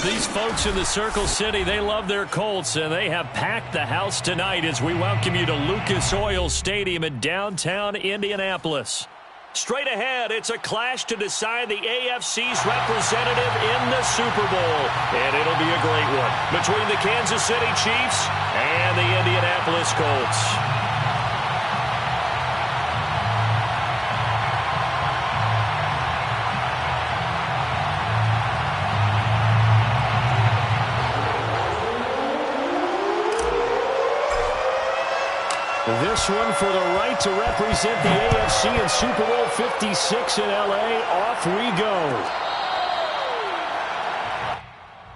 These folks in the Circle City, they love their Colts, and they have packed the house tonight as we welcome you to Lucas Oil Stadium in downtown Indianapolis. Straight ahead, it's a clash to decide the AFC's representative in the Super Bowl. And it'll be a great one between the Kansas City Chiefs and the Indianapolis Colts. This one for the right to represent the AFC in Super Bowl 56 in L.A. Off we go.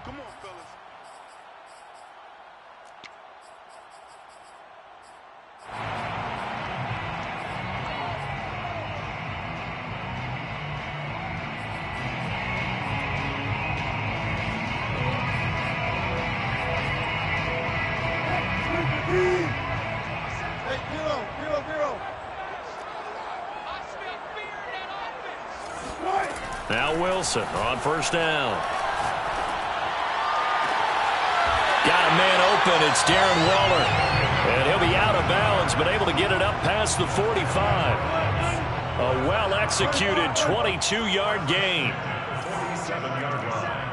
Come on, fellas. Now Wilson on first down. Got a man open. It's Darren Waller. And he'll be out of bounds, but able to get it up past the 45. A well-executed 22-yard gain. 47-yard line.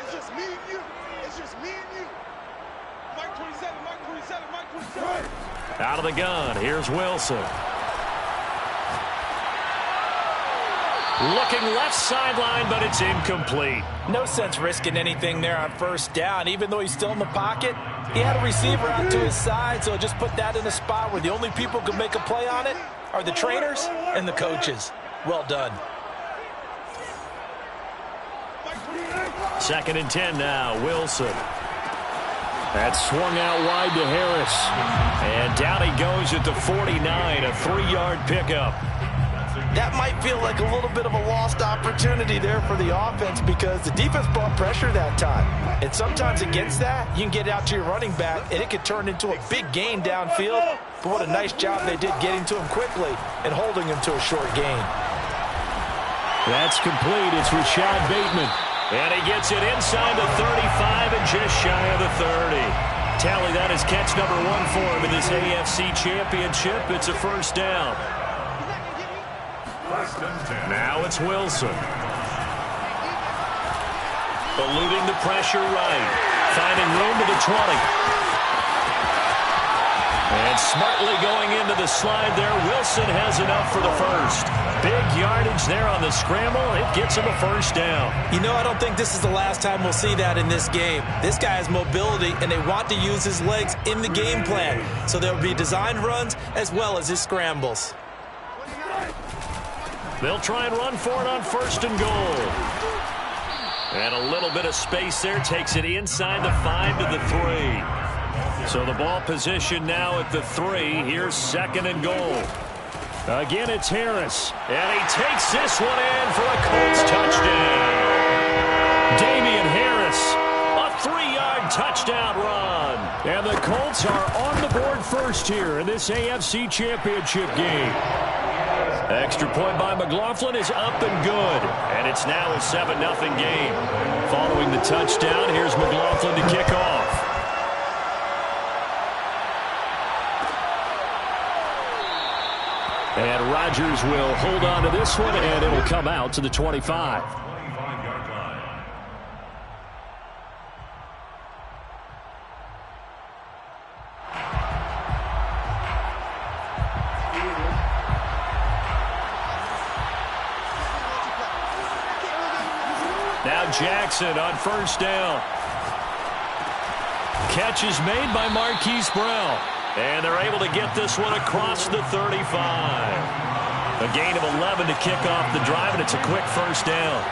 It's just me and you. It's just me and you. Mike 27, Mike 27, Mike 27. Out of the gun. Here's Wilson. Looking left sideline, but it's incomplete. No sense risking anything there on first down. Even though he's still in the pocket, he had a receiver out to his side, so just put that in a spot where the only people who can make a play on it are the trainers and the coaches. Well done. 2nd and 10 now, Wilson. That's swung out wide to Harris. And down he goes at the 49, a 3-yard pickup. That might feel like a little bit of a lost opportunity there for the offense because the defense brought pressure that time. And sometimes against that, you can get out to your running back, and it could turn into a big gain downfield. But what a nice job they did getting to him quickly and holding him to a short gain. That's complete. It's Rashad Bateman. And he gets it inside the 35 and just shy of the 30. Tally, that is catch number 1 for him in this AFC Championship. It's a first down. Now it's Wilson. Eluding the pressure right. Finding room to the 20. And smartly going into the slide there. Wilson has enough for the first. Big yardage there on the scramble. It gets him a first down. You know, I don't think this is the last time we'll see that in this game. This guy has mobility, and they want to use his legs in the game plan. So there will be designed runs as well as his scrambles. They'll try and run for it on first and goal. And a little bit of space there takes it inside the 5 to the 3. So the ball position now at the 3. Here's 2nd and goal. Again, it's Harris. And he takes this one in for a Colts touchdown. Damian Harris, a 3-yard touchdown run. And the Colts are on the board first here in this AFC Championship game. Extra point by McLaughlin is up and good. And it's now a 7-0 game. Following the touchdown, here's McLaughlin to kick off. And Rodgers will hold on to this one, and it'll come out to the 25. Now Jackson on first down. Catch is made by Marquise Brown. And they're able to get this one across the 35. A gain of 11 to kick off the drive, and it's a quick first down.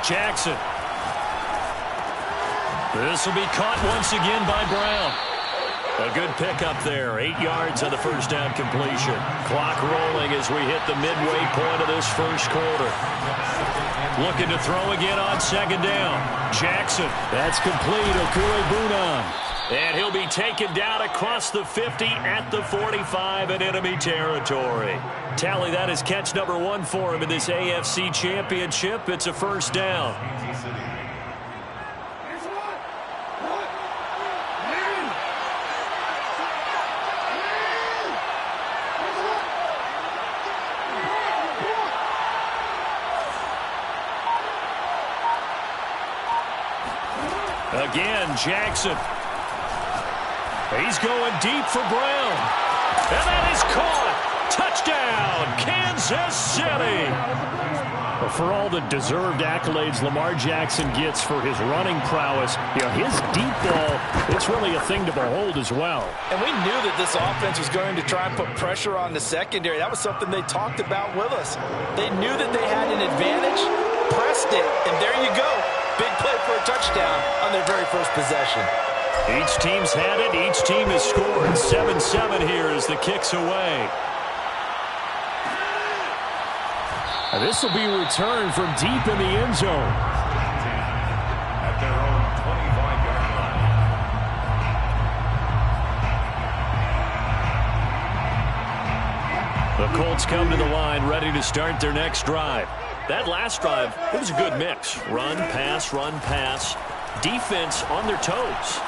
Jackson. This will be caught once again by Brown. A good pickup there. 8 yards on the first down completion. Clock rolling as we hit the midway point of this first quarter. Looking to throw again on second down. Jackson. That's complete. Okue-Bunam. And he'll be taken down across the 50 at the 45 in enemy territory. Tally, that is catch number 1 for him in this AFC Championship. It's a first down. Again, Jackson. He's going deep for Brown. And that is caught. Touchdown, Kansas City. Well, for all the deserved accolades Lamar Jackson gets for his running prowess, his deep ball, it's really a thing to behold as well. And we knew that this offense was going to try and put pressure on the secondary. That was something they talked about with us. They knew that they had an advantage, pressed it, and there you go. Big play for a touchdown on their very first possession. Each team's had it. Each team has scored. 7-7 here as the kick's away. This will be returned from deep in the end zone. At their own 25-yard line. The Colts come to the line ready to start their next drive. That last drive, it was a good mix. Run, pass, defense on their toes.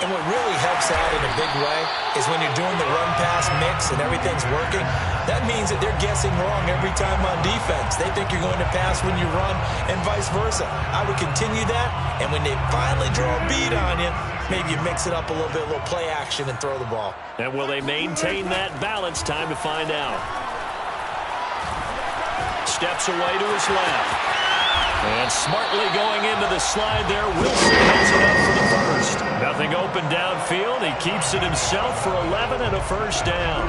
And what really helps out in a big way is when you're doing the run-pass mix and everything's working, that means that they're guessing wrong every time on defense. They think you're going to pass when you run and vice versa. I would continue that, and when they finally draw a bead on you, maybe you mix it up a little bit, a little play action, and throw the ball. And will they maintain that balance? Time to find out. Steps away to his left. And smartly going into the slide there, Wilson hits it up for the first. Nothing open downfield. He keeps it himself for 11 and a first down.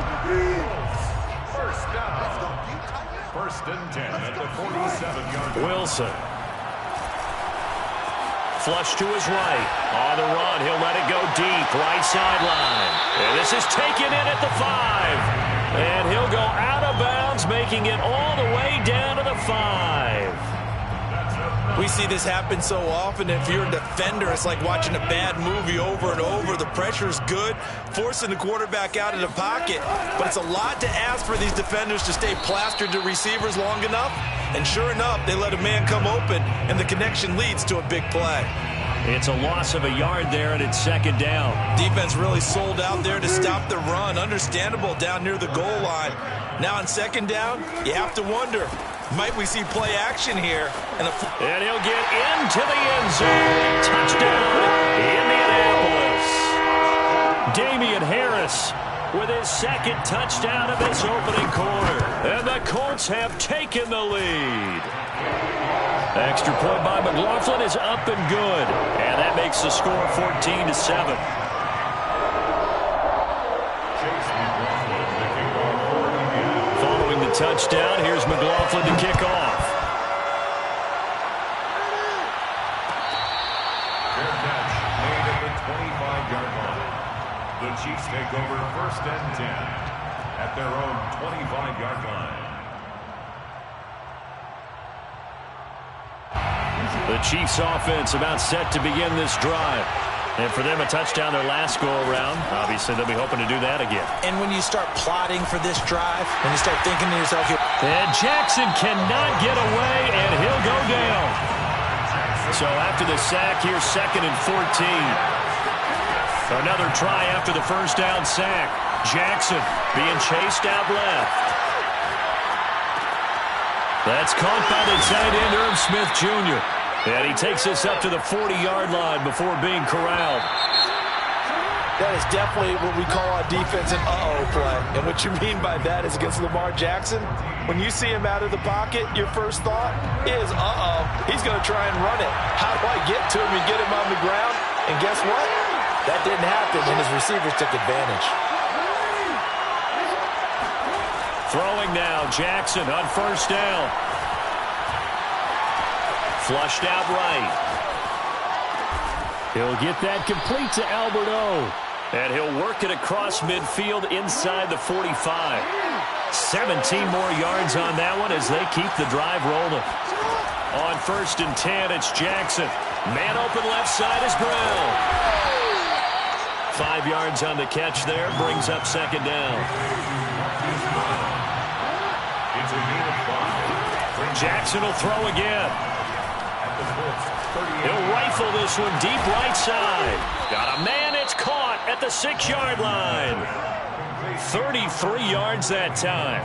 First and 10 at the 47-yard line. Wilson. Flush to his right. On the run, he'll let it go deep. Right sideline. And this is taken in at the 5. And he'll go out of bounds, making it all the way down to the 5. We see this happen so often. If you're a defender, it's like watching a bad movie over and over. The pressure's good, forcing the quarterback out of the pocket. But it's a lot to ask for these defenders to stay plastered to receivers long enough. And sure enough, they let a man come open, and the connection leads to a big play. It's a loss of a yard there, and it's second down. Defense really sold out there to stop the run. Understandable down near the goal line. Now on second down, you have to wonder, might we see play action here? And he'll get into the end zone. Touchdown, Indianapolis. Damian Harris with his second touchdown of this opening quarter. And the Colts have taken the lead. Extra point by McLaughlin is up and good. And that makes the score 14-7. Following the touchdown, here's McLaughlin to kick off. Fair catch made at the 25-yard line. The Chiefs take over first and 10 at their own 25-yard line. The Chiefs offense about set to begin this drive. And for them, a touchdown their last go-around. Obviously, they'll be hoping to do that again. And when you start plotting for this drive, when you start thinking to yourself... And Jackson cannot get away, and he'll go down. So after the sack, here's second and 14. Another try after the first down sack. Jackson being chased out left. That's caught by the tight end, Irv Smith Jr. And he takes us up to the 40-yard line before being corralled. That is definitely what we call a defense an uh-oh play. And what you mean by that is against Lamar Jackson, when you see him out of the pocket, your first thought is, uh-oh, he's going to try and run it. How do I get to him and get him on the ground? And guess what? That didn't happen, and his receivers took advantage. Throwing now, Jackson on first down. Flushed out right. He'll get that complete to Albert O. And he'll work it across midfield inside the 45. 17 more yards on that one as they keep the drive rolling. On 1st and 10, it's Jackson. Man open left side is Brown. 5 yards on the catch there, brings up 2nd down. Jackson will throw again. He'll rifle this one deep right side. Got a man, it's caught at the 6-yard line. 33 yards that time.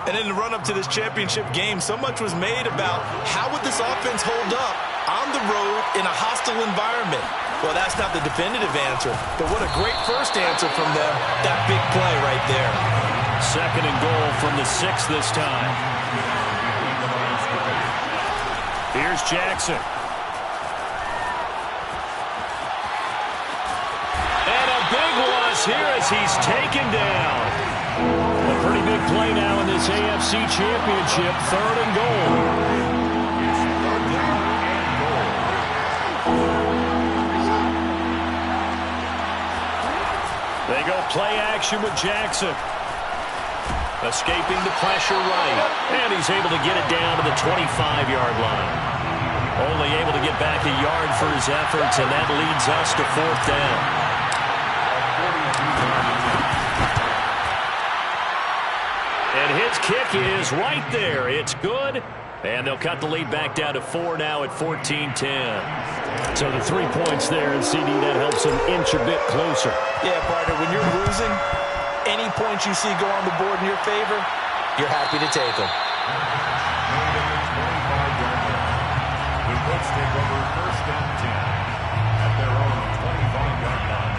And in the run-up to this championship game, so much was made about how would this offense hold up on the road in a hostile environment. Well, that's not the definitive answer, but what a great first answer from them. That big play right there. 2nd and goal from the 6 this time. Here's Jackson. And a big loss here as he's taken down. A pretty big play now in this AFC Championship. 3rd and goal. They go play action with Jackson. Escaping the pressure right. And he's able to get it down to the 25-yard line. Only able to get back a yard for his efforts, and that leads us to 4th down. And his kick is right there. It's good. And they'll cut the lead back down to 4 now at 14-10. So the 3 points there, and CD, that helps them inch a bit closer. Yeah, partner, when you're losing, any points you see go on the board in your favor, you're happy to take them. The Colts take over 1st and 10 at their own 25-yard line.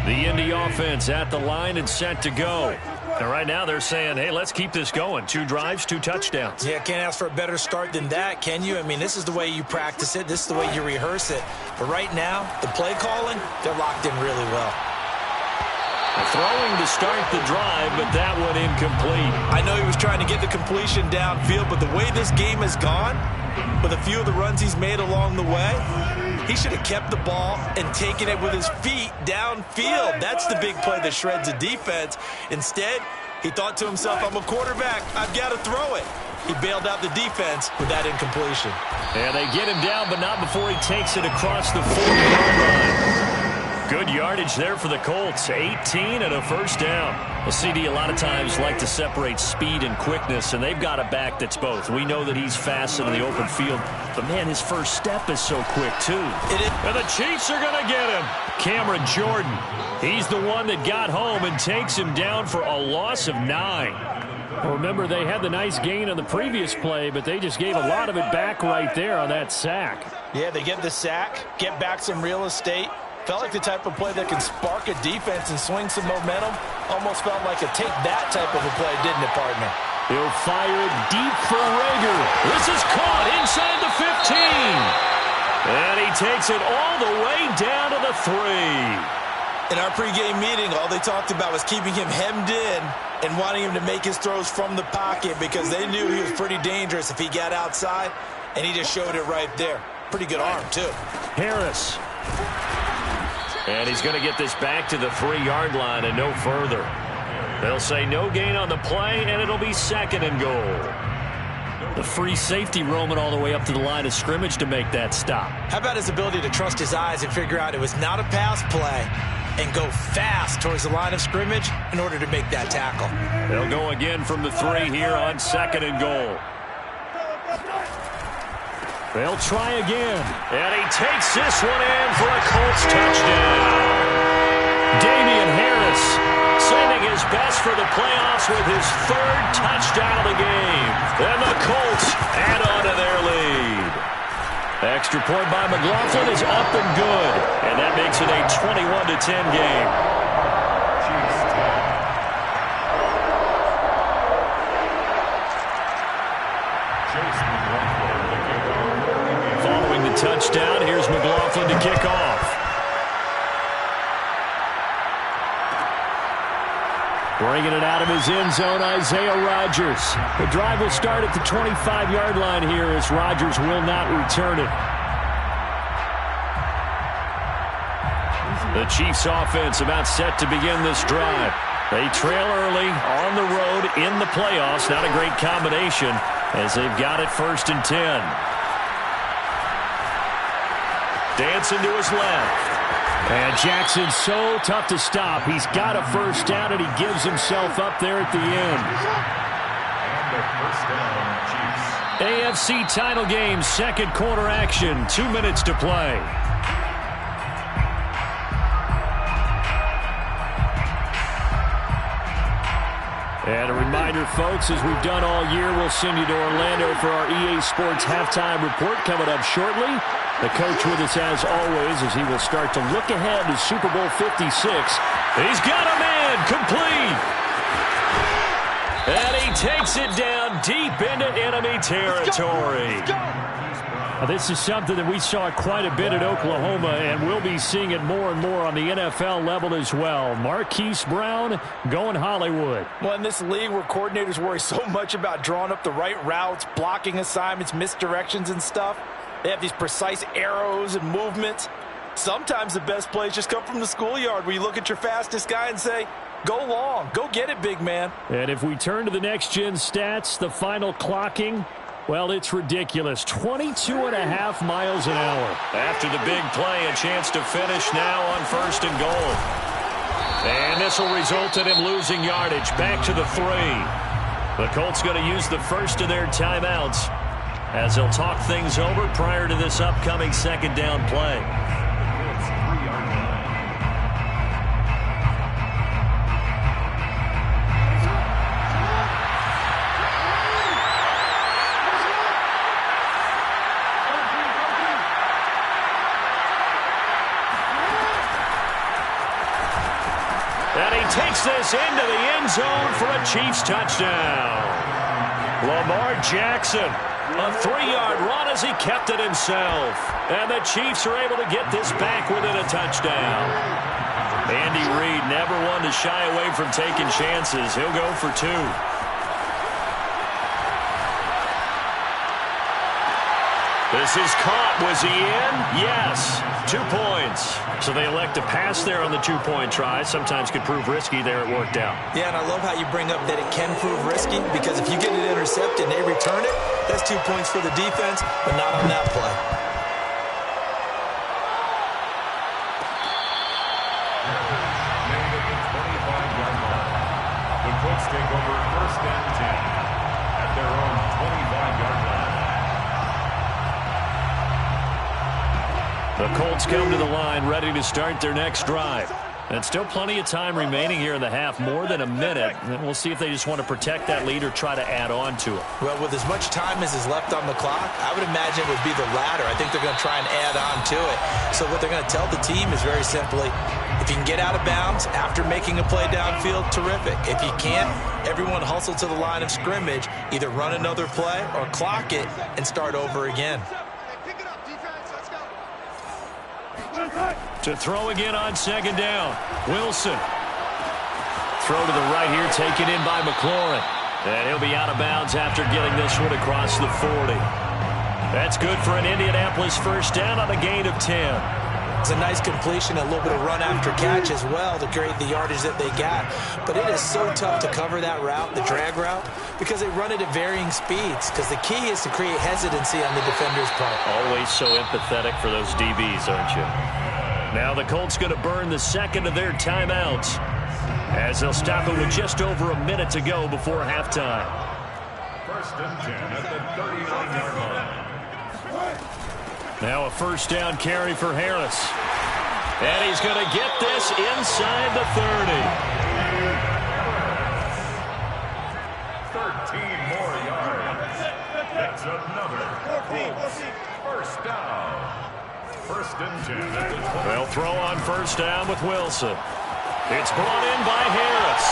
The Indy offense at the line and set to go. And right now they're saying, hey, let's keep this going. 2 drives, 2 touchdowns. Yeah, can't ask for a better start than that, can you? I mean, this is the way you practice it. This is the way you rehearse it. But right now, the play calling, they're locked in really well. Throwing to start the drive, but that one incomplete. I know he was trying to get the completion downfield, but the way this game has gone, with a few of the runs he's made along the way, he should have kept the ball and taken it with his feet downfield. That's the big play that shreds a defense. Instead, he thought to himself, I'm a quarterback. I've got to throw it. He bailed out the defense with that incompletion. And they get him down, but not before he takes it across the 40-yard line. Good yardage there for the Colts. 18 and a 1st down. Well, CD a lot of times like to separate speed and quickness, and they've got a back that's both. We know that he's fast in the open field, but, man, his first step is so quick, too. And the Chiefs are going to get him. Cameron Jordan. He's the one that got home and takes him down for a loss of 9. Well, remember, they had the nice gain on the previous play, but they just gave a lot of it back right there on that sack. Yeah, they get the sack, get back some real estate. Felt like the type of play that can spark a defense and swing some momentum. Almost felt like a take that type of a play, didn't it, partner? He'll fire it deep for Rager. This is caught inside the 15. And he takes it all the way down to the 3. In our pregame meeting, all they talked about was keeping him hemmed in and wanting him to make his throws from the pocket because they knew he was pretty dangerous if he got outside, and he just showed it right there. Pretty good arm, too. Harris. And he's going to get this back to the 3-yard line and no further. They'll say no gain on the play, and it'll be 2nd and goal. The free safety roaming all the way up to the line of scrimmage to make that stop. How about his ability to trust his eyes and figure out it was not a pass play and go fast towards the line of scrimmage in order to make that tackle? They'll go again from the 3 here on 2nd and goal. They'll try again. And he takes this one in for a Colts touchdown. Damian Harris sending his best for the playoffs with his 3rd touchdown of the game. And the Colts add on to their lead. Extra point by McLaughlin is up and good. And that makes it a 21-10 game. Following the touchdown, here's McLaughlin to kick off. Bringing it out of his end zone, Isaiah Rodgers. The drive will start at the 25-yard line here as Rodgers will not return it. The Chiefs offense about set to begin this drive. They trail early on the road in the playoffs. Not a great combination as they've got it 1st and 10. Dancing to his left. And Jackson's so tough to stop. He's got a 1st down, and he gives himself up there at the end. And the 1st down, Chiefs. AFC title game, 2nd quarter action. 2 minutes to play. And a reminder, folks, as we've done all year, we'll send you to Orlando for our EA Sports halftime report coming up shortly. The coach with us as always as he will start to look ahead to Super Bowl 56. He's got a man complete. And he takes it down deep into enemy territory. This is something that we saw quite a bit at Oklahoma, and we'll be seeing it more and more on the NFL level as well. Marquise Brown going Hollywood. Well, in this league where coordinators worry so much about drawing up the right routes, blocking assignments, misdirections and stuff, they have these precise arrows and movements. Sometimes the best plays just come from the schoolyard where you look at your fastest guy and say, go long, go get it, big man. And if we turn to the next-gen stats, the final clocking, well, it's ridiculous. 22.5 miles an hour. After the big play, a chance to finish now on 1st and goal. And this will result in him losing yardage. Back to the 3. The Colts going to use the first of their timeouts as they'll talk things over prior to this upcoming 2nd down play. And he takes this into the end zone for a Chiefs touchdown. Lamar Jackson, a 3-yard run as he kept it himself. And the Chiefs are able to get this back within a touchdown. Andy Reid never one to shy away from taking chances. He'll go for 2. This is caught. Was he in? Yes. 2 points. So they elect to pass there on the 2-point try. Sometimes could prove risky there. It worked out. Yeah, and I love how you bring up that it can prove risky, because if you get it intercepted and they return it, that's 2 points for the defense, but not on that play. At the 25-yard line, the Colts take over 1st and 10 at their own 25-yard line. The Colts come to the line ready to start their next drive. And still plenty of time remaining here in the half, more than a minute. And we'll see if they just want to protect that lead or try to add on to it. Well, with as much time as is left on the clock, I would imagine it would be the latter. I think they're going to try and add on to it. So what they're going to tell the team is very simply, if you can get out of bounds after making a play downfield, terrific. If you can't, everyone hustle to the line of scrimmage, either run another play or clock it and start over again. To throw again on 2nd down. Wilson. Throw to the right here, taken in by McLaurin. And he'll be out of bounds after getting this one across the 40. That's good for an Indianapolis 1st down on a gain of 10. It's a nice completion, a little bit of run after catch as well to create the yardage that they got. But it is so tough to cover that route, the drag route, because they run it at varying speeds. Because the key is to create hesitancy on the defender's part. Always so empathetic for those DBs, aren't you? Now the Colts going to burn the 2nd of their timeouts as they'll stop it with just over a minute to go before halftime. 1st and 10 at the 39-yard line. Now a 1st down carry for Harris. And he's going to get this inside the 30. 13 more yards. That's another Colts 1st down. 1st and 10 at the 20. They'll throw on 1st down with Wilson. It's brought in by Harris.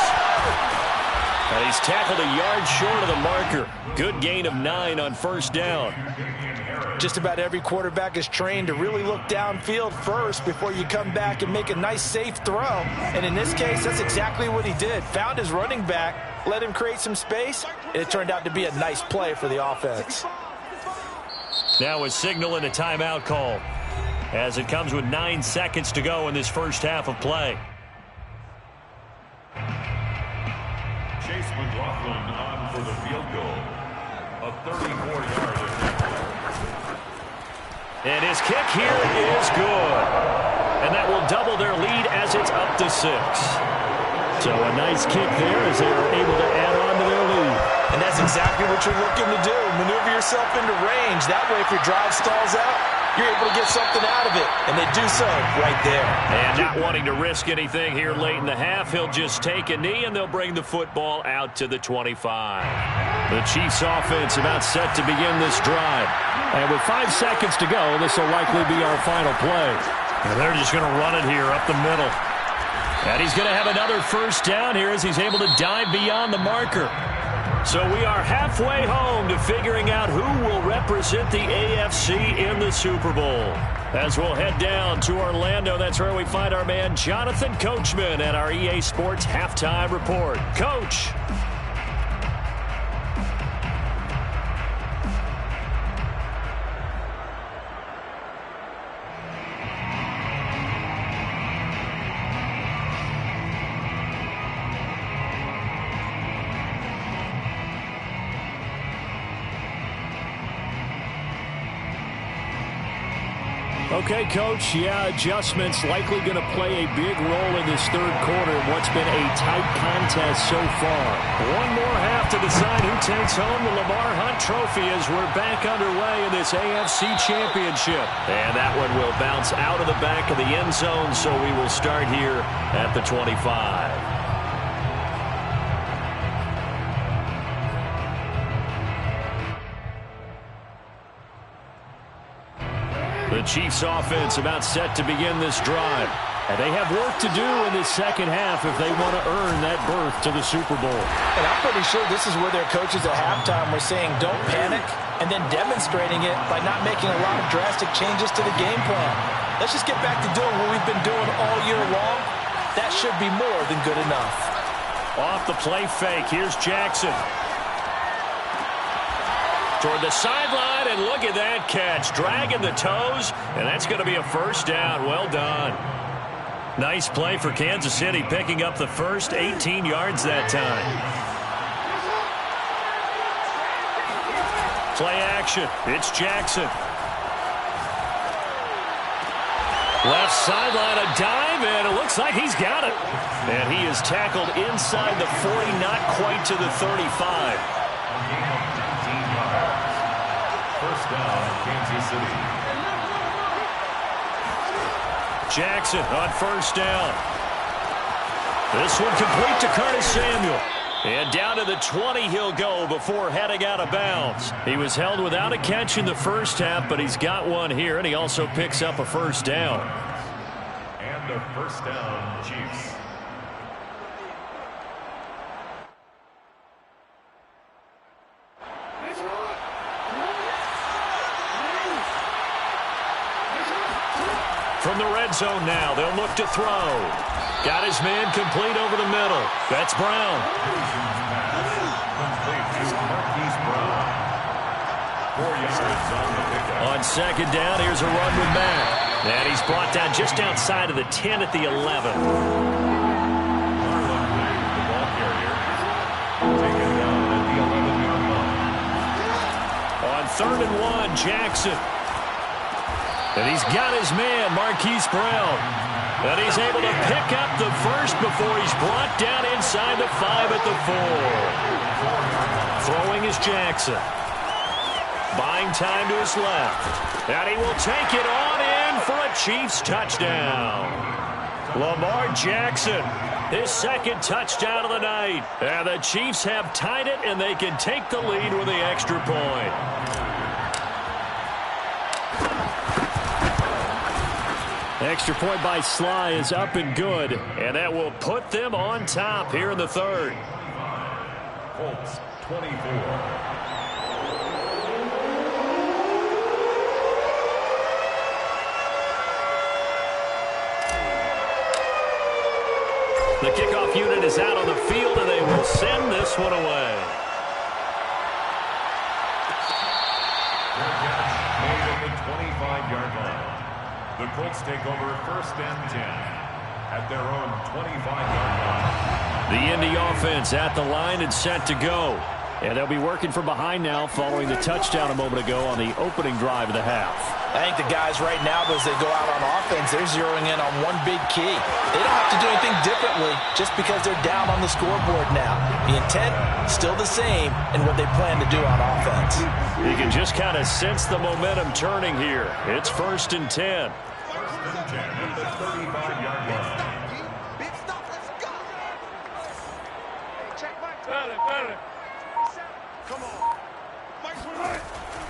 And he's tackled a yard short of the marker. Good gain of 9 on 1st down. Just about every quarterback is trained to really look downfield first before you come back and make a nice, safe throw. And in this case, that's exactly what he did. Found his running back, let him create some space, and it turned out to be a nice play for the offense. Now a signal and a timeout call as it comes with 9 seconds to go in this 1st half of play. McLaughlin on for the field goal. A 34-yard attempt. And his kick here is good. And that will double their lead as it's up to 6. So a nice kick there as they are able to add on to their lead. And that's exactly what you're looking to do. Maneuver yourself into range. That way, if your drive stalls out, you're able to get something out of it. And they do so right there. And not wanting to risk anything here late in the half, he'll just take a knee, and they'll bring the football out to the 25. The Chiefs offense about set to begin this drive. And with 5 seconds to go, this will likely be our final play. And they're just going to run it here up the middle. And he's going to have another first down here as he's able to dive beyond the marker. So we are halfway home to figuring out who will represent the AFC in the Super Bowl. As we'll head down to Orlando, that's where we find our man Jonathan Coachman at our EA Sports Halftime Report. Coach. Okay, Coach, adjustments likely going to play a big role in this third quarter in what's been a tight contest so far. One more half to decide who takes home the Lamar Hunt Trophy as we're back underway in this AFC Championship. And that one will bounce out of the back of the end zone, so we will start here at the 25. The Chiefs offense about set to begin this drive. And they have work to do in this second half if they want to earn that berth to the Super Bowl. And I'm pretty sure this is where their coaches at halftime were saying don't panic and then demonstrating it by not making a lot of drastic changes to the game plan. Let's just get back to doing what we've been doing all year long. That should be more than good enough. Off the play fake, here's Jackson. Toward the sideline, and look at that catch. Dragging the toes, and that's going to be a first down. Well done. Nice play for Kansas City, picking up the first 18 yards that time. Play action. It's Jackson. Left sideline, a dive, and it looks like he's got it. And he is tackled inside the 40, not quite to the 35. First down, Kansas City. Jackson on first down. This one complete to Curtis Samuel. And down to the 20 he'll go before heading out of bounds. He was held without a catch in the first half, but he's got one here, and he also picks up a first down. And a first down, Chiefs. From the red zone now, they'll look to throw. Got his man complete over the middle. That's Brown. Complete to Marquise Brown. 4 yards on the pickup. On second down, here's a run with Mack. And he's brought down just outside of the 10 at the 11. Marlon Mack, the ball carrier. Taken down at the 11-yard line. On third and one, Jackson. And he's got his man, Marquise Brown. And he's able to pick up the first before he's brought down inside the 5 at the 4. Throwing is Jackson. Buying time to his left. And he will take it on in for a Chiefs touchdown. Lamar Jackson, his second touchdown of the night. And the Chiefs have tied it, and they can take the lead with the extra point. Extra point by Sly is up and good, and that will put them on top here in the third. Colts 24. The kickoff unit is out on the field, and they will send this one away. Made at the 25-yard line. The Colts take over first and 10. at their own 25-yard line. The Indy offense at the line and set to go. And they'll be working from behind now following the touchdown a moment ago on the opening drive of the half. I think the guys right now, as they go out on offense, they're zeroing in on one big key. They don't have to do anything differently just because they're down on the scoreboard now. The intent, still the same in what they plan to do on offense. You can just kind of sense the momentum turning here. It's 1st and 10. 1st and 10 at the 35-yard line.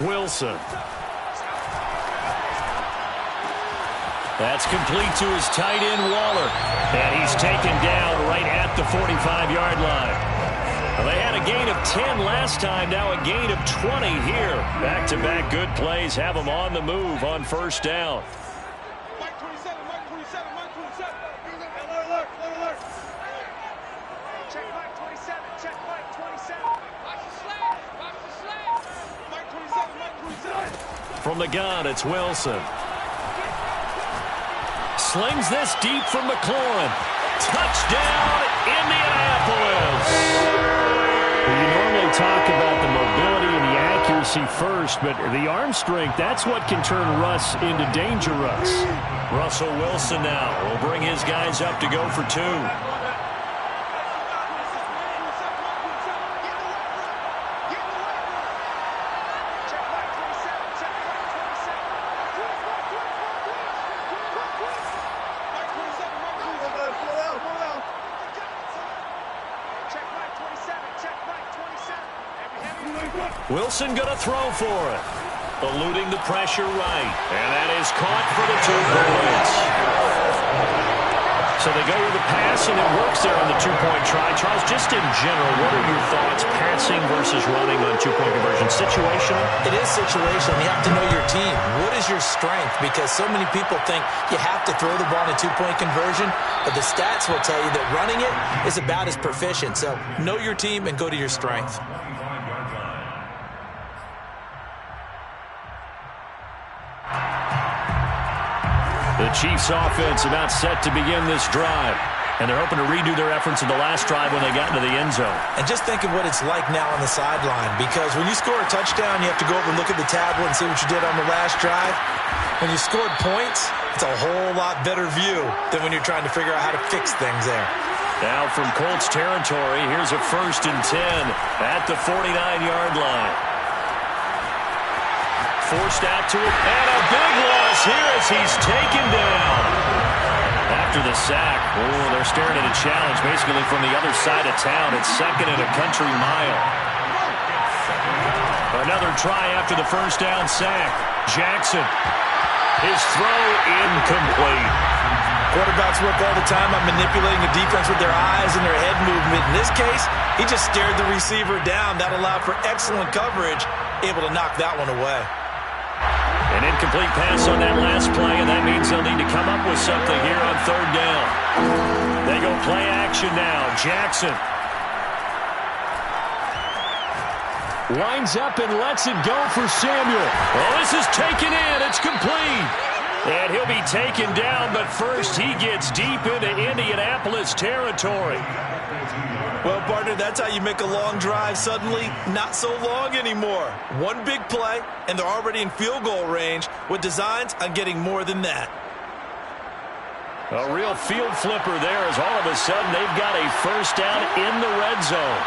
Wilson. That's complete to his tight end, Waller. And he's taken down right at the 45-yard line. Well, they had a gain of 10 last time, now a gain of 20 here. Back-to-back good plays have them on the move on 1st down. Mike 27, Mike 27, Mike 27. Alert. Check Mike 27, check Mike 27. Watch the slam, watch the slam. Mike 27, Mike 27. From the gun, it's Wilson. Slings this deep from McLaurin. Touchdown, Indianapolis. You normally talk about the mobility and the accuracy first, but the arm strength, that's what can turn Russ into dangerous. Russell Wilson now will bring his guys up to go for 2. Wilson going to throw for it. Eluding the pressure right. And that is caught for the 2 points. So they go with the pass, and it works there on the 2-point try. Charles, just in general, what are your thoughts passing versus running on 2-point conversion? Situational? It is situational. You have to know your team. What is your strength? Because so many people think you have to throw the ball in a 2-point conversion, but the stats will tell you that running it is about as proficient. So know your team and go to your strength. The Chiefs offense about set to begin this drive. And they're hoping to redo their efforts in the last drive when they got into the end zone. And just think of what it's like now on the sideline. Because when you score a touchdown, you have to go over and look at the tablet and see what you did on the last drive. When you scored points, it's a whole lot better view than when you're trying to figure out how to fix things there. Now from Colts territory, here's a 1st and 10 at the 49-yard line. Forced out to it, and a big loss here as he's taken down. After the sack, they're staring at a challenge basically from the other side of town. It's 2nd and a country mile. Another try after the 1st down sack. Jackson. His throw incomplete. Quarterbacks work all the time on manipulating the defense with their eyes and their head movement. In this case, he just stared the receiver down. That allowed for excellent coverage, able to knock that one away. An incomplete pass on that last play, and that means they'll need to come up with something here on 3rd down. They go play action now. Jackson winds up and lets it go for Samuel. Well, this is taken in. It's complete. And he'll be taken down, but first he gets deep into Indianapolis territory. Well, partner, that's how you make a long drive suddenly not so long anymore. One big play, and they're already in field goal range with designs on getting more than that. A real field flipper there as all of a sudden they've got a 1st down in the red zone.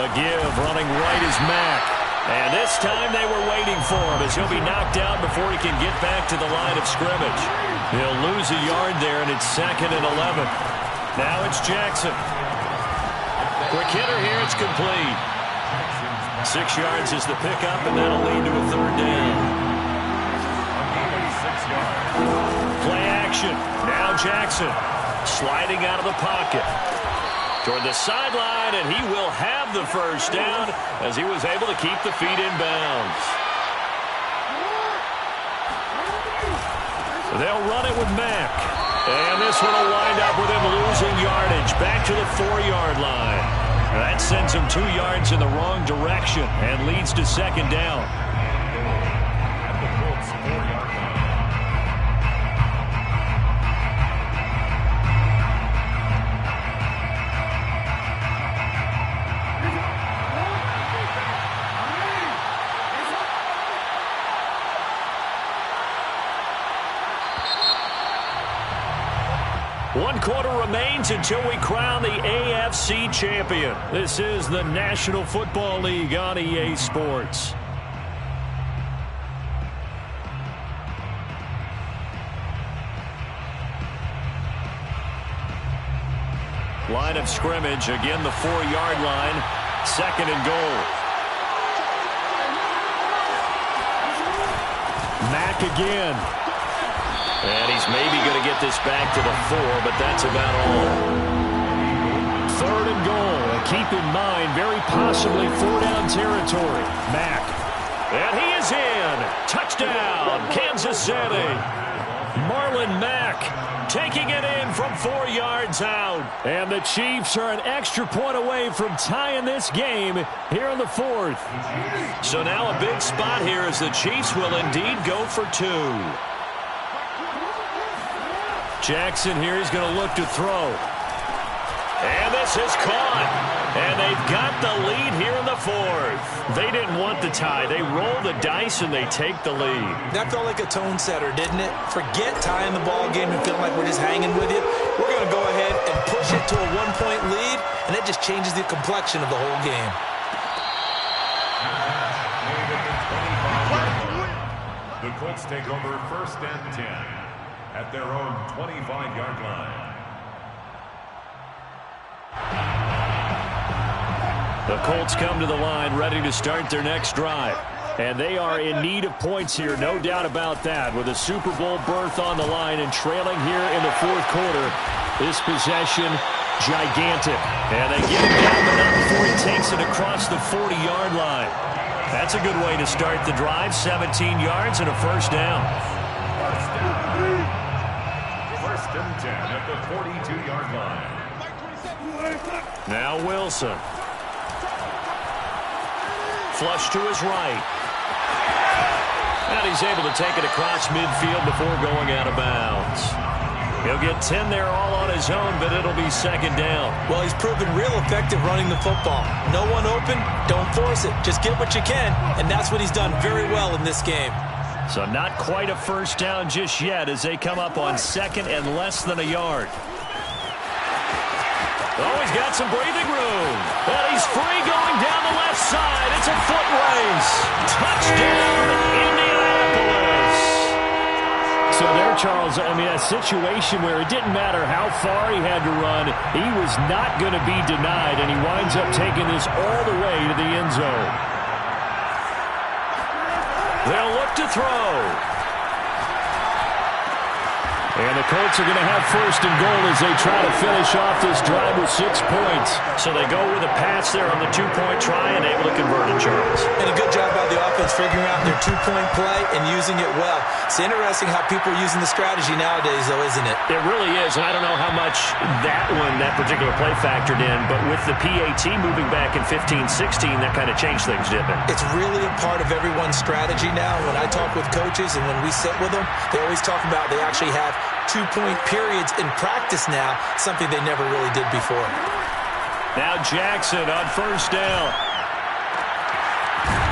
A give running right is Mack. And this time they were waiting for him as he'll be knocked out before he can get back to the line of scrimmage. He'll lose a yard there, and it's 2nd and 11. Now it's Jackson. Quick hitter here, it's complete. 6 yards is the pickup, and that'll lead to a 3rd down. Play action. Now Jackson sliding out of the pocket toward the sideline, and he will have the 1st down as he was able to keep the feet in bounds. They'll run it with Mack. And this one will wind up with him losing yardage back to the 4-yard line. That sends him 2 yards in the wrong direction and leads to 2nd down. At the Colts 1 quarter remains until we crown the AFC champion. This is the National Football League on EA Sports. Line of scrimmage, again the 4-yard line, 2nd and goal. Mack again. And he's maybe going to get this back to the 4, but that's about all. 3rd and goal. And keep in mind, very possibly 4-down territory. Mack. And he is in. Touchdown, Kansas City. Marlon Mack taking it in from 4 yards out. And the Chiefs are an extra point away from tying this game here in the 4th. So now a big spot here as the Chiefs will indeed go for 2. Jackson here, he's going to look to throw. And this is caught. And they've got the lead here in the 4th. They didn't want the tie. They roll the dice and they take the lead. That felt like a tone setter, didn't it? Forget tying the ball game and feeling like we're just hanging with you. We're going to go ahead and push it to a 1-point lead, and that just changes the complexion of the whole game. The Colts take over 1st and 10 at their own 25-yard line. The Colts come to the line ready to start their next drive. And they are in need of points here, no doubt about that. With a Super Bowl berth on the line and trailing here in the 4th quarter. This possession, gigantic. And they get him down, but not before he takes it across the 40-yard line. That's a good way to start the drive. 17 yards and a 1st down. 1st and 10 at the 42-yard line. Now Wilson. Flush to his right. And he's able to take it across midfield before going out of bounds. He'll get 10 there all on his own, but it'll be 2nd down. Well, he's proven real effective running the football. No one open, don't force it. Just get what you can, and that's what he's done very well in this game. So not quite a 1st down just yet as they come up on 2nd and less than a yard. Oh, he's got some breathing room. And he's free going down the left side. It's a foot race. Touchdown, Indianapolis. So there, Charles, I mean, a situation where it didn't matter how far he had to run, he was not going to be denied, and he winds up taking this all the way to the end zone. They'll look to throw. And the Colts are going to have 1st and goal as they try to finish off this drive with 6 points. So they go with a pass there on the 2-point try and able to convert it, Charles. And a good job by the offense figuring out their 2-point play and using it well. It's interesting how people are using the strategy nowadays, though, isn't it? It really is, and I don't know how much that particular play factored in, but with the PAT moving back in 15-16, that kind of changed things, didn't it? It's really a part of everyone's strategy now. When I talk with coaches and when we sit with them, they always talk about they actually have 2-point periods in practice now, something they never really did before. Now Jackson on 1st down.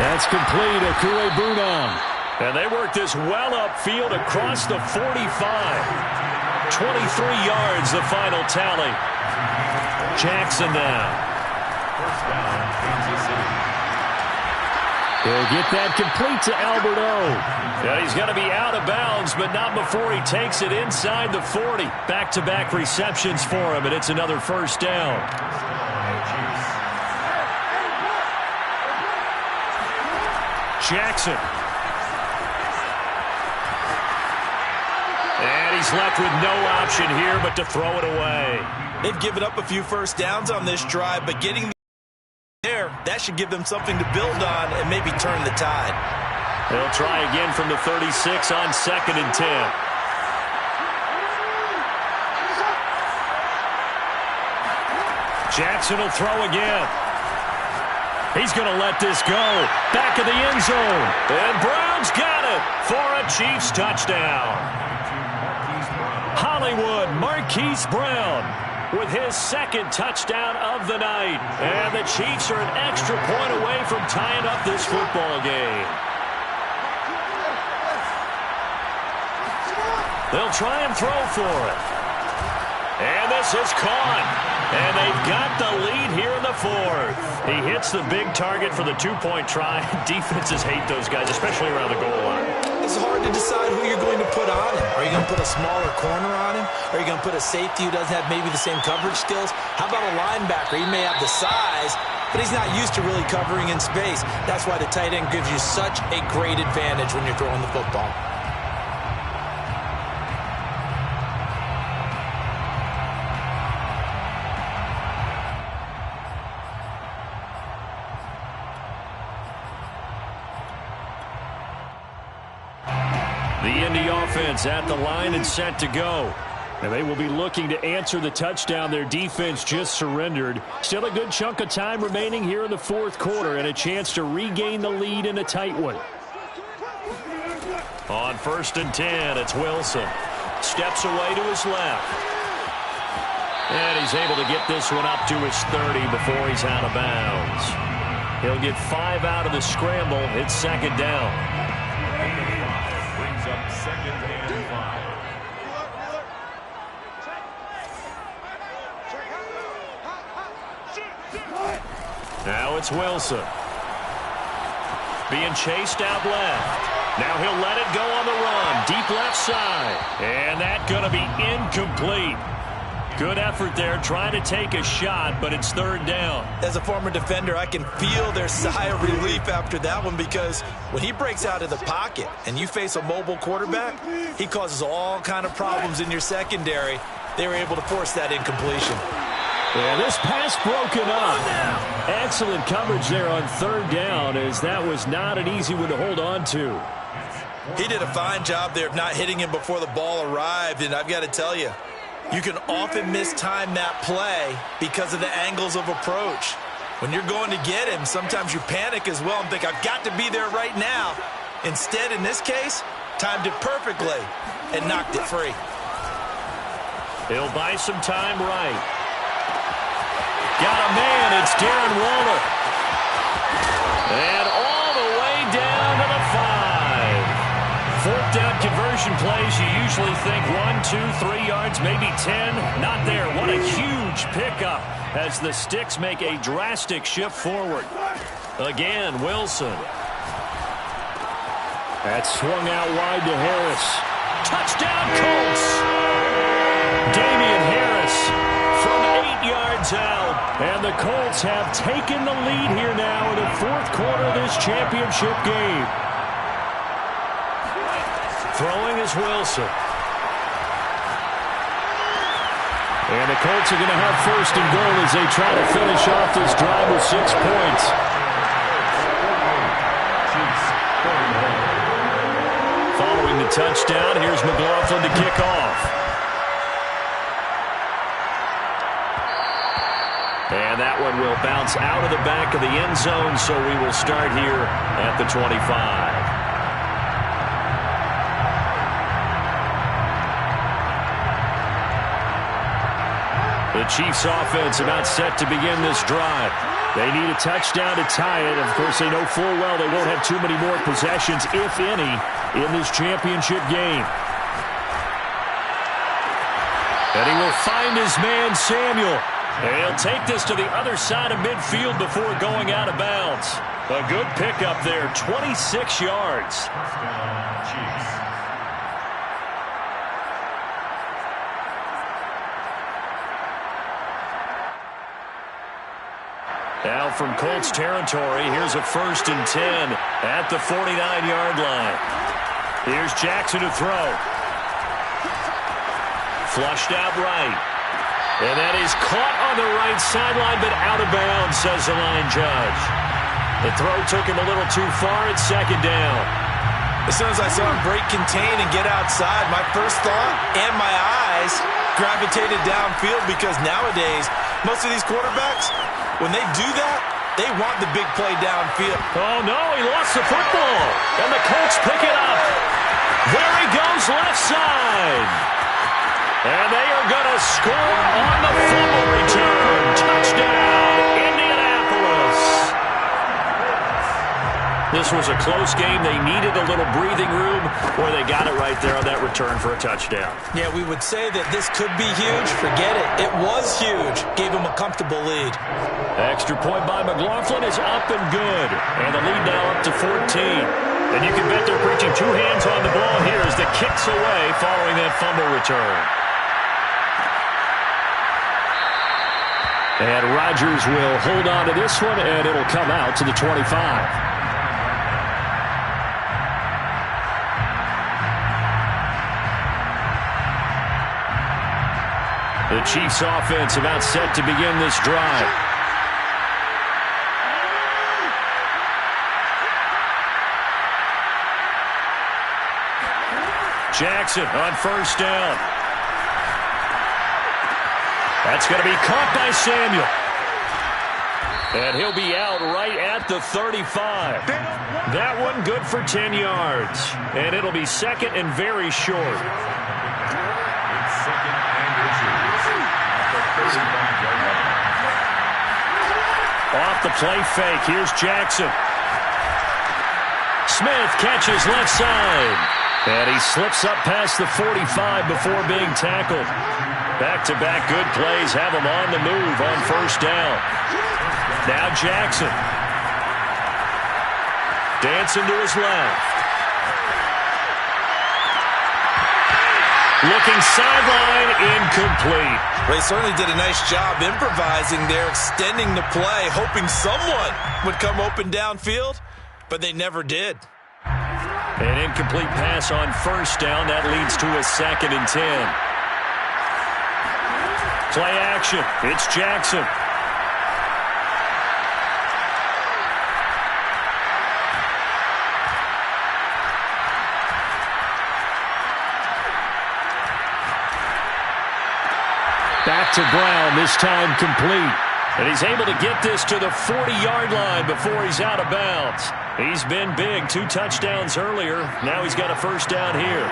That's complete. Akue Bunam. And they work this well upfield across the 45. 23 yards, the final tally. Jackson now. 1st down, Kansas City. He'll get that complete to Alberto. Yeah, he's going to be out of bounds, but not before he takes it inside the 40. Back-to-back receptions for him, and it's another 1st down. Jackson. And he's left with no option here but to throw it away. They've given up a few 1st downs on this drive, but getting there, that should give them something to build on and maybe turn the tide. They'll try again from the 36 on 2nd and 10. Jackson will throw again. He's going to let this go. Back of the end zone. And Brown's got it for a Chiefs touchdown. Hollywood Marquise Brown with his 2nd touchdown of the night. And the Chiefs are an extra point away from tying up this football game. They'll try and throw for it. And this is caught. And they've got the lead here in the fourth. He hits the big target for the two-point try. Defenses hate those guys, especially around the goal line. It's hard to decide who you're going to put on him. Are you going to put a smaller corner on him? Are you going to put a safety who doesn't have maybe the same coverage skills? How about a linebacker? He may have the size, but he's not used to really covering in space. That's why the tight end gives you such a great advantage when you're throwing the football. The Indy offense at the line and set to go. And they will be looking to answer the touchdown their defense just surrendered. Still a good chunk of time remaining here in the fourth quarter and a chance to regain the lead in a tight one. On 1st and 10, it's Wilson. Steps away to his left. And he's able to get this one up to his 30 before he's out of bounds. He'll get 5 out of the scramble. It's 2nd down. Brings up 2nd and 5. Now it's Wilson. Being chased out left. Now he'll let it go on the run. Deep left side. And that's going to be incomplete. Good effort there trying to take a shot, but it's 3rd down. As a former defender, I can feel their sigh of relief after that one because when he breaks out of the pocket and you face a mobile quarterback, he causes all kind of problems in your secondary. They were able to force that incompletion. Yeah, this pass broken up. Excellent coverage there on 3rd down, as that was not an easy one to hold on to. He did a fine job there of not hitting him before the ball arrived, and I've got to tell you, you can often mistime that play because of the angles of approach. When you're going to get him, sometimes you panic as well and think, I've got to be there right now. Instead, in this case, timed it perfectly and knocked it free. He'll buy some time right. Got a man, it's Darren Waller. And all the way down to the 5. 4th down conversion plays, you usually think 1, 2, 3 yards, maybe 10. Not there. What a huge pickup as the Sticks make a drastic shift forward. Again, Wilson. That's swung out wide to Harris. Touchdown, Colts! Damian Harris from 8 yards out. And the Colts have taken the lead here now in the 4th quarter of this championship game. Throwing is Wilson. And the Colts are going to have 1st and goal as they try to finish off this drive with 6 points. Following the touchdown, here's McLaughlin to kick off. And that one will bounce out of the back of the end zone, so we will start here at the 25. The Chiefs offense about set to begin this drive. They need a touchdown to tie it. Of course, they know full well they won't have too many more possessions, if any, in this championship game. And he will find his man, Samuel. And he'll take this to the other side of midfield before going out of bounds. A good pickup there, 26 yards. Now from Colts territory, here's a 1st and 10 at the 49-yard line. Here's Jackson to throw. Flushed out right. And that is caught on the right sideline, but out of bounds, says the line judge. The throw took him a little too far. It's 2nd down. As soon as I saw him break contain and get outside, my first thought and my eyes gravitated downfield because nowadays, most of these quarterbacks, when they do that, they want the big play downfield. Oh, no, he lost the football. And the Colts pick it up. There he goes, left side. And they are going to score on the fumble return. Touchdown, Indianapolis. The this was a close game. They needed a little breathing room, or they got it right there on that return for a touchdown. Yeah, we would say that this could be huge. Forget it. It was huge. Gave him a comfortable lead. Extra point by McLaughlin is up and good. And the lead now up to 14. And you can bet they're preaching two hands on the ball here as the kick's away following that fumble return. And Rodgers will hold on to this one, and it'll come out to the 25. The Chiefs offense about set to begin this drive. Jackson on first down. That's going to be caught by Samuel. And he'll be out right at the 35. That one good for 10 yards. And it'll be second and very short. It's second and inches at the 35-yard line. Off the play fake. Here's Jackson. Smith catches left side. And he slips up past the 45 before being tackled. Back-to-back good plays have him on the move on first down. Now Jackson. Dancing to his left. Looking sideline, incomplete. Well, he certainly did a nice job improvising there, extending the play, hoping someone would come open downfield, but they never did. An incomplete pass on first down. That leads to a 2nd and 10. Play action. It's Jackson. Back to Brown, this time complete. And he's able to get this to the 40-yard line before he's out of bounds. He's been big, 2 touchdowns earlier. Now he's got a first down here.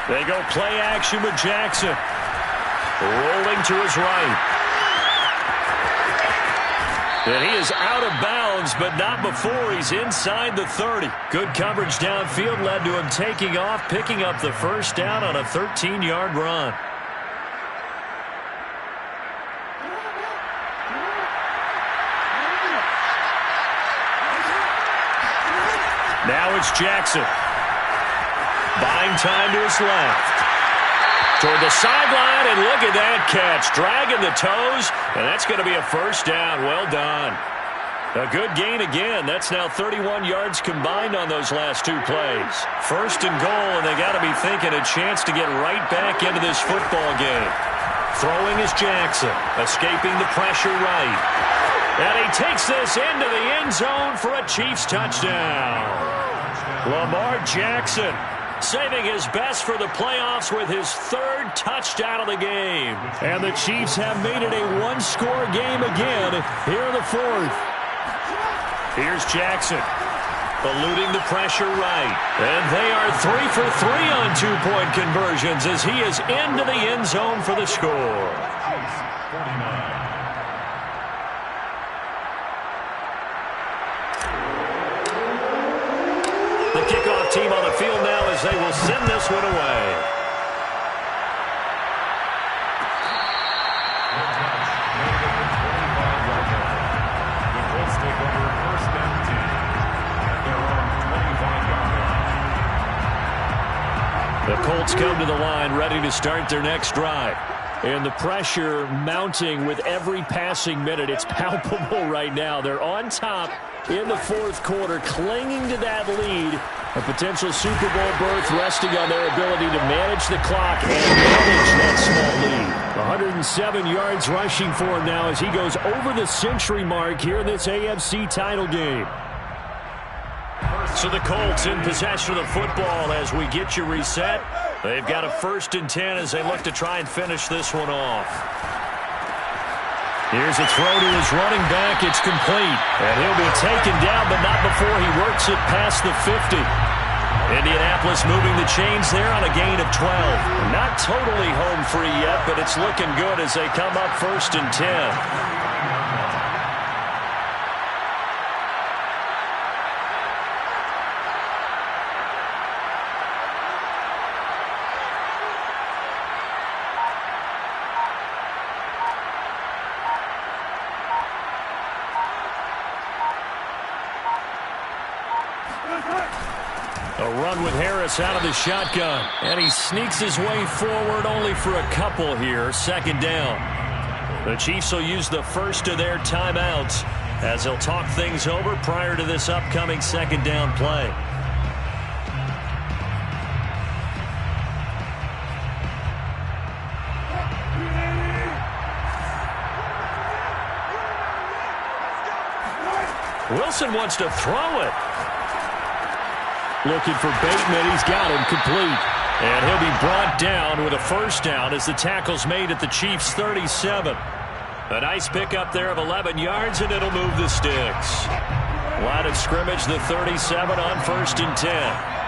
They go play action with Jackson. Rolling to his right. And he is out of bounds, but not before he's inside the 30. Good coverage downfield led to him taking off, picking up the first down on a 13-yard run. Now it's Jackson. Buying time to his left. Toward the sideline, and look at that catch. Dragging the toes, and that's going to be a first down. Well done. A good gain again. That's now 31 yards combined on those last 2 plays. First and goal, and they got to be thinking a chance to get right back into this football game. Throwing is Jackson, escaping the pressure right. And he takes this into the end zone for a Chiefs touchdown. Lamar Jackson saving his best for the playoffs with his 3rd touchdown of the game. And the Chiefs have made it a 1-score game again here in the 4th. Here's Jackson, eluding the pressure right. And they are 3 for 3 on 2-point conversions as he is into the end zone for the score. The kickoff team on the field now as they will send this one away. The Colts take over first and 10 at their own 25-yard line. The Colts come to the line ready to start their next drive. And the pressure mounting with every passing minute. It's palpable right now. They're on top in the 4th quarter, clinging to that lead. A potential Super Bowl berth resting on their ability to manage the clock and manage that small lead. 107 yards rushing for him now as he goes over the century mark here in this AFC title game. So the Colts in possession of the football as we get you reset. They've got a 1st and 10 as they look to try and finish this one off. Here's a throw to his running back. It's complete. And he'll be taken down, but not before he works it past the 50. Indianapolis moving the chains there on a gain of 12. Not totally home free yet, but it's looking good as they come up 1st and 10. A run with Harris out of the shotgun. And he sneaks his way forward only for a couple here. 2nd down. The Chiefs will use the first of their timeouts as they'll talk things over prior to this upcoming 2nd down play. Wilson wants to throw it. Looking for Bateman. He's got him complete. And he'll be brought down with a 1st down as the tackle's made at the Chiefs' 37. A nice pickup there of 11 yards, and it'll move the sticks. Line of scrimmage, the 37 on 1st and 10.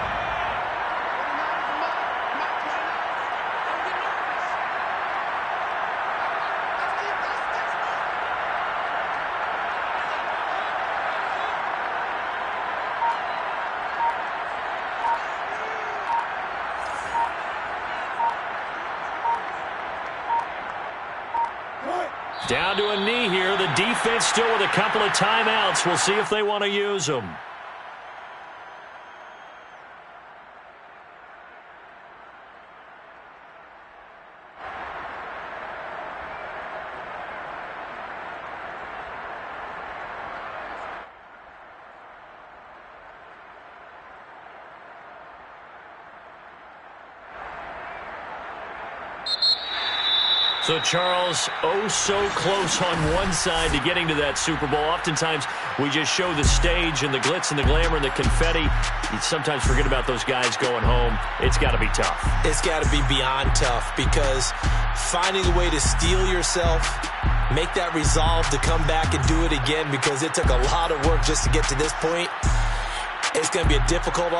Down to a knee here. The defense still with a couple of timeouts. We'll see if they want to use them. So, Charles, oh so close on one side to getting to that Super Bowl. Oftentimes, we just show the stage and the glitz and the glamour and the confetti. You sometimes forget about those guys going home. It's got to be tough. It's got to be beyond tough because finding a way to steel yourself, make that resolve to come back and do it again because it took a lot of work just to get to this point. It's going to be a difficult